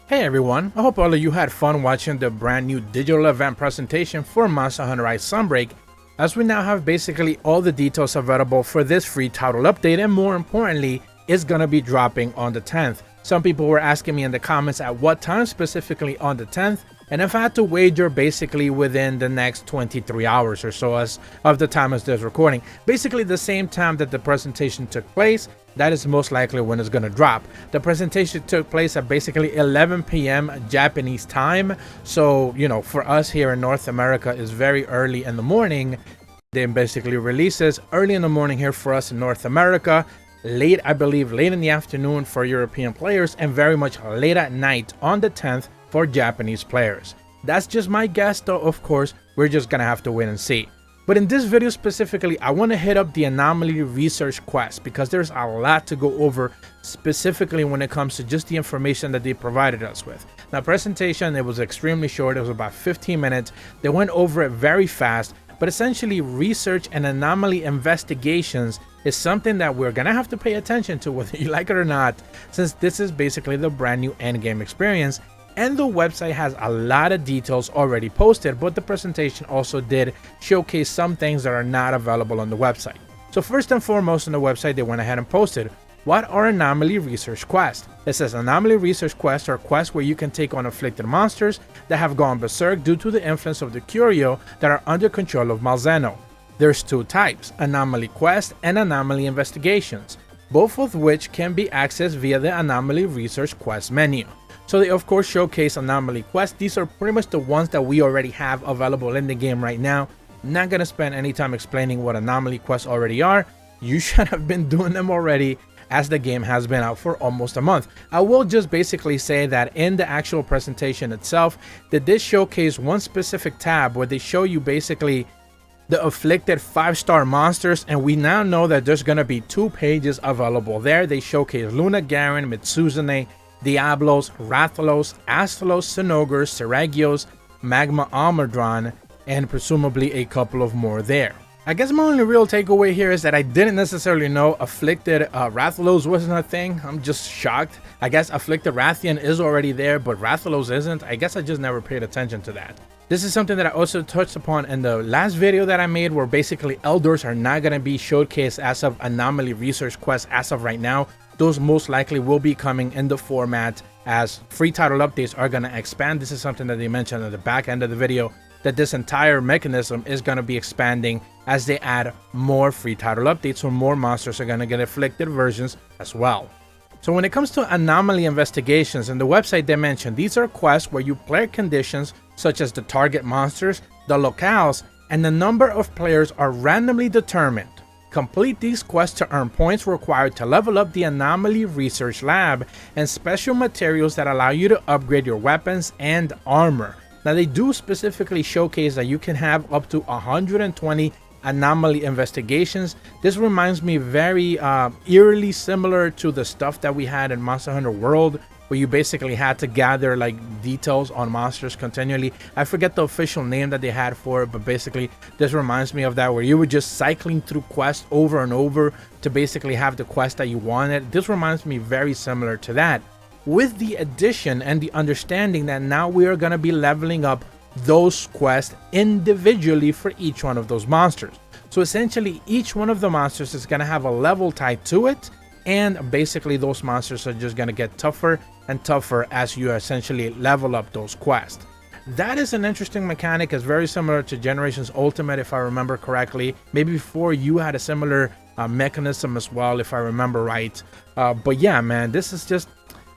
Hey everyone, I hope all of you had fun watching the brand new digital event presentation for Hunter Rise Sunbreak, as we now have basically all the details available for this free title update, and more importantly, it's gonna be dropping on the 10th. Some people were asking me in the comments at what time specifically on the 10th, and if I had to wager basically within the next 23 hours or so as of the time of this recording, basically the same time that the presentation took place, that is most likely when it's going to drop. The presentation took place at basically 11 p.m. Japanese time, so you know, for us here in North America is very early in the morning. Then basically releases early in the morning here for us in North America, late, I believe late in the afternoon for European players, and very much late at night on the 10th for Japanese players. That's just my guess though, of course, we're just gonna have to wait and see. But in this video specifically, I want to hit up the Anomaly research quest because there's a lot to go over specifically when it comes to just the information that they provided us with. Now, presentation, it was extremely short. It was about 15 minutes. They went over it very fast, but essentially research and anomaly investigations is something that we're gonna have to pay attention to whether you like it or not, since this is basically the brand new endgame experience. And the website has a lot of details already posted, but the presentation also did showcase some things that are not available on the website. So first and foremost on the website, they went ahead and posted, what are Anomaly research quests? It says Anomaly research quests are quests where you can take on afflicted monsters that have gone berserk due to the influence of the Curio that are under control of Malzeno. There's two types, Anomaly quests and Anomaly investigations, both of which can be accessed via the Anomaly research quest menu. So they of course showcase Anomaly quests. These are pretty much the ones that we already have available in the game right now. Not gonna spend any time explaining what Anomaly quests already are. You should have been doing them already, as the game has been out for almost a month. I will just basically say that in the actual presentation itself, they did showcase one specific tab where they show you basically the afflicted 5-star monsters, and we now know that there's gonna be 2 pages available there. They showcase Lunagaron, Mitsuzune, Diablos, Rathalos, Astalos, Sinogres, Seragios, Magma and presumably a couple of more there. I guess my only real takeaway here is that I didn't necessarily know afflicted Rathalos wasn't a thing. I'm just shocked. I guess afflicted Rathian is already there, but Rathalos isn't. I guess I just never paid attention to that. This is something that I also touched upon in the last video that I made, where basically Eldors are not going to be showcased as of Anomaly research quests as of right now. Those most likely will be coming in the format as free title updates are going to expand. This is something that they mentioned at the back end of the video, that this entire mechanism is going to be expanding as they add more free title updates, so more monsters are going to get afflicted versions as well. So when it comes to Anomaly investigations, in the website they mentioned these are quests where you player conditions such as the target monsters, the locales, and the number of players are randomly determined. Complete these quests to earn points required to level up the Anomaly Research Lab and special materials that allow you to upgrade your weapons and armor. Now they do specifically showcase that you can have up to 120 Anomaly investigations. This reminds me very eerily similar to the stuff that we had in Monster Hunter World, where you basically had to gather like details on monsters continually. I forget the official name that they had for it, but basically this reminds me of that, where you were just cycling through quests over and over to basically have the quest that you wanted. This reminds me very similar to that, with the addition and the understanding that now we are going to be leveling up those quests individually for each one of those monsters. So essentially each one of the monsters is going to have a level tied to it, and basically those monsters are just going to get tougher and tougher as you essentially level up those quests. That is an interesting mechanic. It's very similar to Generations Ultimate, if I remember correctly. Maybe before you had a similar mechanism as well, if I remember right. But yeah, man, this is just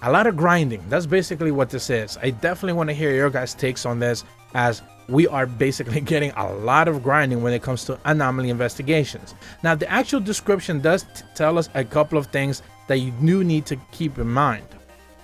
a lot of grinding. That's basically what this is. I definitely want to hear your guys' takes on this, as we are basically getting a lot of grinding when it comes to Anomaly investigations. Now, the actual description does tell us a couple of things that you do need to keep in mind.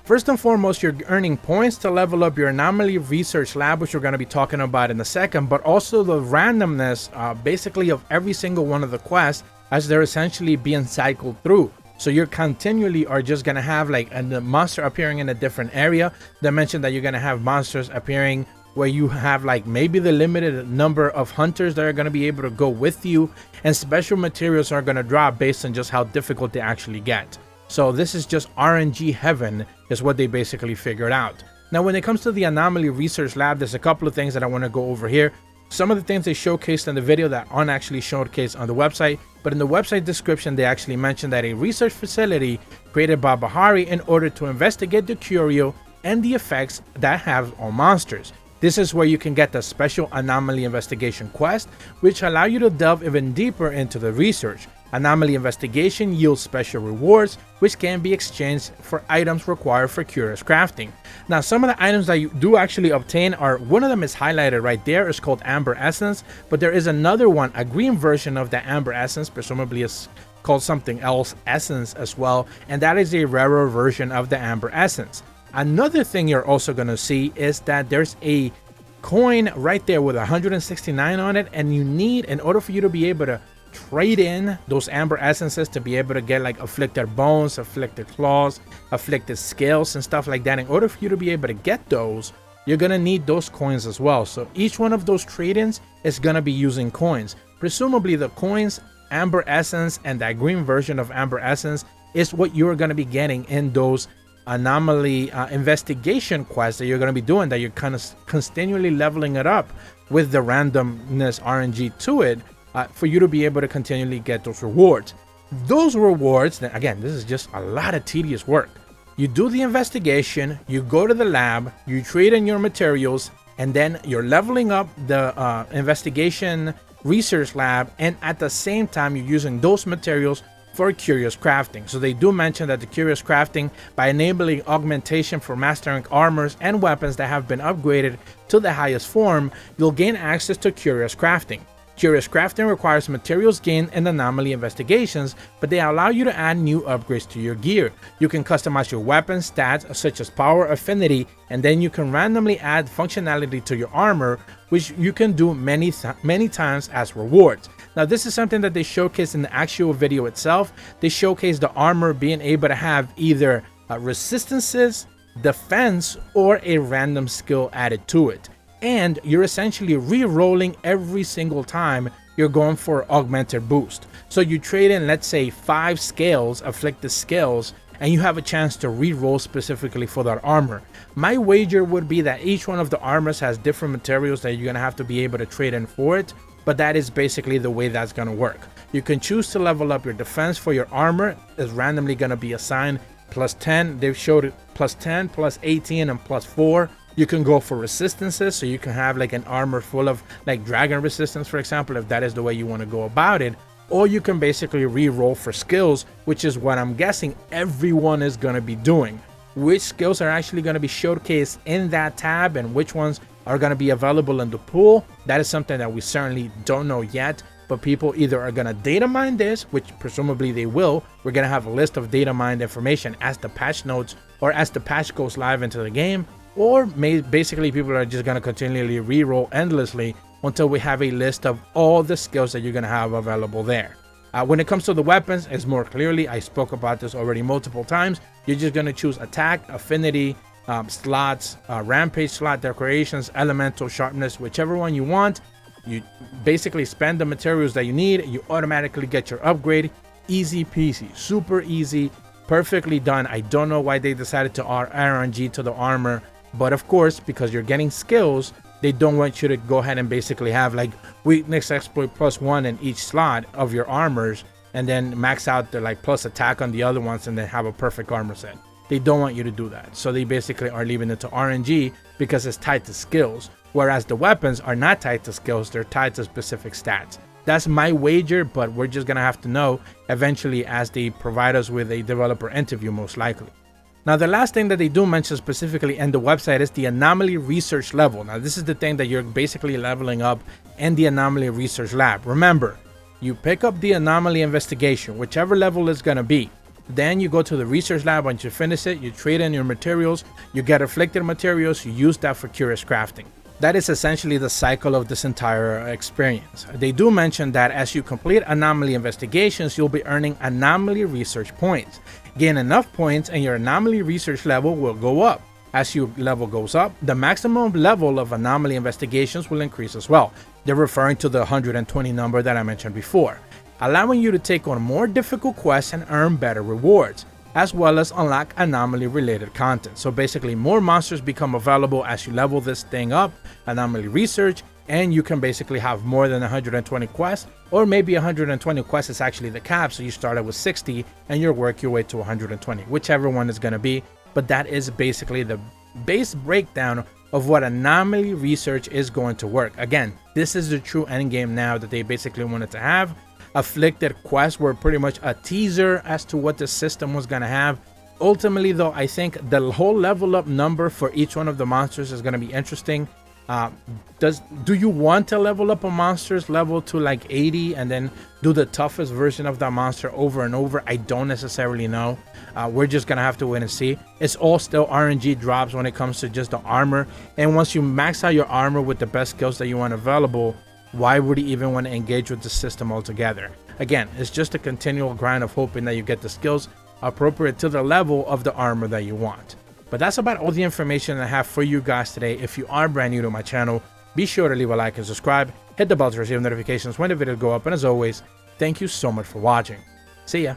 First and foremost, you're earning points to level up your Anomaly Research Lab, which we're going to be talking about in a second, but also the randomness basically of every single one of the quests as they're essentially being cycled through. So you're continually are just going to have like a monster appearing in a different area. They mentioned that you're going to have monsters appearing where you have like maybe the limited number of hunters that are going to be able to go with you, and special materials are going to drop based on just how difficult they actually get. So this is just RNG heaven is what they basically figured out. Now, when it comes to the Anomaly Research Lab, there's a couple of things that I want to go over here. Some of the things they showcased in the video that aren't actually showcased on the website, but in the website description, they actually mentioned that a research facility created by Bahari in order to investigate the curio and the effects that have on monsters. This is where you can get the special Anomaly Investigation quest, which allow you to delve even deeper into the research. Anomaly Investigation yields special rewards, which can be exchanged for items required for curious crafting. Now, some of the items that you do actually obtain are, one of them is highlighted right there, it's called Amber Essence, but there is another one, a green version of the Amber Essence, presumably is called something else, Essence as well, and that is a rarer version of the Amber Essence. Another thing you're also going to see is that there's a coin right there with 169 on it, and you need, in order for you to be able to trade in those Amber Essences to be able to get like afflicted bones, afflicted claws, afflicted scales and stuff like that, in order for you to be able to get those, you're going to need those coins as well. So each one of those trade-ins is going to be using coins. Presumably the coins, Amber Essence, and that green version of Amber Essence is what you're going to be getting in those Anomaly investigation quests that you're going to be doing, that you're kind of continually leveling it up with the randomness RNG to it, for you to be able to continually get those rewards. Those rewards, then again, this is just a lot of tedious work. You do the investigation, you go to the lab, you trade in your materials, and then you're leveling up the investigation research lab, and at the same time you're using those materials for curious crafting. So they do mention that the curious crafting, by enabling augmentation for mastering armors and weapons that have been upgraded to the highest form, you'll gain access to curious crafting. Curious crafting requires materials gained in Anomaly investigations, but they allow you to add new upgrades to your gear. You can customize your weapon stats such as power, affinity, and then you can randomly add functionality to your armor, which you can do many times as rewards. Now, this is something that they showcase in the actual video itself. They showcase the armor being able to have either resistances, defense, or a random skill added to it. And you're essentially re-rolling every single time you're going for augmented boost. So you trade in, let's say, 5 scales, afflicted scales, and you have a chance to re-roll specifically for that armor. My wager would be that each one of the armors has different materials that you're going to have to be able to trade in for it, but that is basically the way that's going to work. You can choose to level up your defense for your armor. Is randomly going to be assigned plus 10. They've showed it plus 10, plus 18, and plus 4. You can go for resistances, so you can have like an armor full of like dragon resistance, for example, if that is the way you want to go about it. Or you can basically re-roll for skills, which is what I'm guessing everyone is going to be doing. Which skills are actually going to be showcased in that tab and which ones are going to be available in the pool, that is something that we certainly don't know yet. But people either are going to data mine this, which presumably they will. We're going to have a list of data mined information as the patch notes or as the patch goes live into the game. Or basically people are just going to continually re-roll endlessly until we have a list of all the skills that you're going to have available there. When it comes to the weapons, it's more clearly, I spoke about this already multiple times. You're just going to choose attack, affinity, slots, rampage slot, decorations, elemental, sharpness, whichever one you want. You basically spend the materials that you need. You automatically get your upgrade. Easy peasy, super easy, perfectly done. I don't know why they decided to add RNG to the armor. But of course, because you're getting skills, they don't want you to go ahead and basically have like weakness exploit +1 in each slot of your armors and then max out the like plus attack on the other ones and then have a perfect armor set. They don't want you to do that. So they basically are leaving it to RNG because it's tied to skills. Whereas the weapons are not tied to skills, they're tied to specific stats. That's my wager, but we're just going to have to know eventually as they provide us with a developer interview most likely. Now, the last thing that they do mention specifically in the website is the Anomaly Research level. Now, this is the thing that you're basically leveling up in the Anomaly Research Lab. Remember, you pick up the Anomaly Investigation, whichever level it's going to be. Then you go to the Research Lab. Once you finish it, you trade in your materials. You get afflicted materials. You use that for curious crafting. That is essentially the cycle of this entire experience. They do mention that as you complete Anomaly investigations, you'll be earning Anomaly Research points. Gain enough points and your Anomaly Research level will go up. As your level goes up, the maximum level of Anomaly investigations will increase as well. They're referring to the 120 number that I mentioned before, allowing you to take on more difficult quests and earn better rewards. as well as unlock anomaly related content. So basically more monsters become available as you level this thing up, anomaly research, and you can basically have more than 120 quests, or maybe 120 quests is actually the cap, so you started with 60 and you work your way to 120, whichever one is going to be. But that is basically the base breakdown of what anomaly research is going to work. Again, this is the true end game now that they basically wanted to have. Afflicted quests were pretty much a teaser as to what the system was going to have. Ultimately though, I think the whole level up number for each one of the monsters is going to be interesting. Do you want to level up a monster's level to like 80 and then do the toughest version of that monster over and over? I don't necessarily know. We're just gonna have to wait and see. It's all still RNG drops when it comes to just the armor, and once you max out your armor with the best skills that you want available, why would you even want to engage with the system altogether? Again, it's just a continual grind of hoping that you get the skills appropriate to the level of the armor that you want. But that's about all the information I have for you guys today. If you are brand new to my channel, be sure to leave a like and subscribe, hit the bell to receive notifications when the videos go up, and as always, thank you so much for watching. See ya!